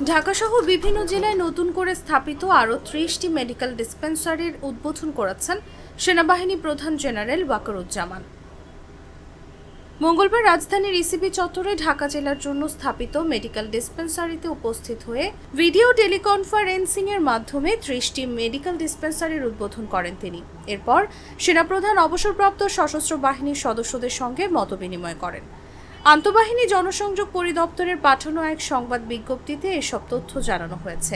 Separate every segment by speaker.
Speaker 1: ঢাকাসহ বিভিন্ন জেলায় নতুন করে স্থাপিত আরও ৩০টি মেডিকেল ডিসপেন্সারির উদ্বোধন করেছেন সেনাবাহিনী প্রধান জেনারেল ওয়াকারুজ্জামান। মঙ্গলবার রাজধানীর ইসিবি চত্বরে ঢাকা জেলার জন্য স্থাপিত মেডিকেল ডিসপেন্সারিতে উপস্থিত হয়ে ভিডিও টেলিকনফারেন্সিং এর মাধ্যমে ৩০টি মেডিকেল ডিসপেন্সারির উদ্বোধন করেন তিনি। এরপর সেনাপ্রধান অবসরপ্রাপ্ত সশস্ত্র বাহিনীর সদস্যদের সঙ্গে মতবিনিময় করেন। আন্তঃবাহিনী জনসংযোগ পরিদপ্তরের পাঠানো এক সংবাদ বিজ্ঞপ্তিতে এসব তথ্য জানানো হয়েছে।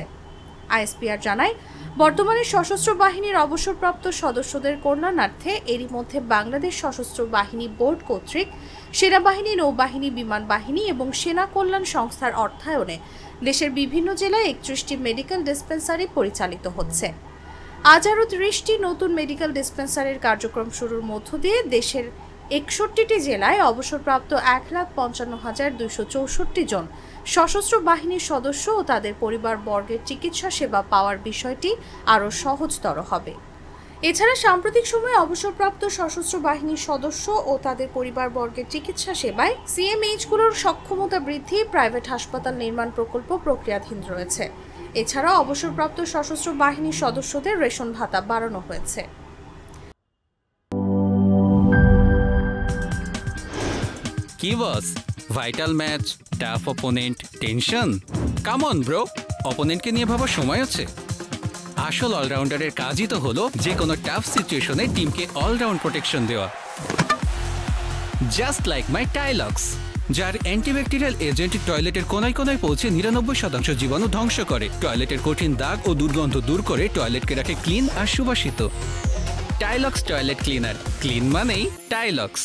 Speaker 1: আইএসপিআর জানায়, বর্তমানে সশস্ত্র বাহিনীর অবসরপ্রাপ্ত সদস্যদের কল্যাণার্থে এরই মধ্যে বাংলাদেশ সশস্ত্র বাহিনী বোর্ড কর্তৃক সেনাবাহিনী, নৌবাহিনী, বিমান বাহিনী এবং সেনা কল্যাণ সংস্থার অর্থায়নে দেশের বিভিন্ন জেলায় ৩১টি মেডিকেল ডিসপেন্সারি পরিচালিত হচ্ছে। আজ আরও ৩০টি নতুন মেডিকেল ডিসপেন্সারির কার্যক্রম শুরুর মধ্য দিয়ে দেশের ৬১টি জেলায় অবসরপ্রাপ্ত ১,৫৫,২৬৪ জন সশস্ত্র বাহিনীর সদস্য ও তাদের পরিবারবর্গের চিকিৎসা সেবা পাওয়ার বিষয়টি আরও সহজতর হবে। এছাড়া সাম্প্রতিক সময়ে অবসরপ্রাপ্ত সশস্ত্র বাহিনীর সদস্য ও তাদের পরিবারবর্গের চিকিৎসা সেবায় সিএমএইচগুলোর সক্ষমতা বৃদ্ধি, প্রাইভেট হাসপাতাল নির্মাণ প্রকল্প প্রক্রিয়াধীন রয়েছে। এছাড়া অবসরপ্রাপ্ত সশস্ত্র বাহিনীর সদস্যদের রেশন ভাতা বাড়ানো হয়েছে।
Speaker 2: কি boss, vital match, tough opponent, tension? Come on bro, অপোনেন্টকে নিয়ে ভাবার সময় আছে। আসল অলরাউন্ডারের কাজই তো হলো যে কোনো টাফ সিচুয়েশনে টিমকে অলরাউন্ড প্রোটেকশন দেওয়া। জাস্ট লাইক মাই টাইলক্স, যার অ্যান্টিব্যাকটেরিয়াল এজেন্ট টয়লেটের কোনায় কোনায় পৌঁছে ৯৯% জীবাণু ধ্বংস করে, টয়লেটের কঠিন দাগ ও দুর্গন্ধ দূর করে টয়লেটকে রাখে ক্লিন আর সুবাসিত। টাইলক্স টয়লেট ক্লিনার, ক্লিন মানেই টাইলক্স।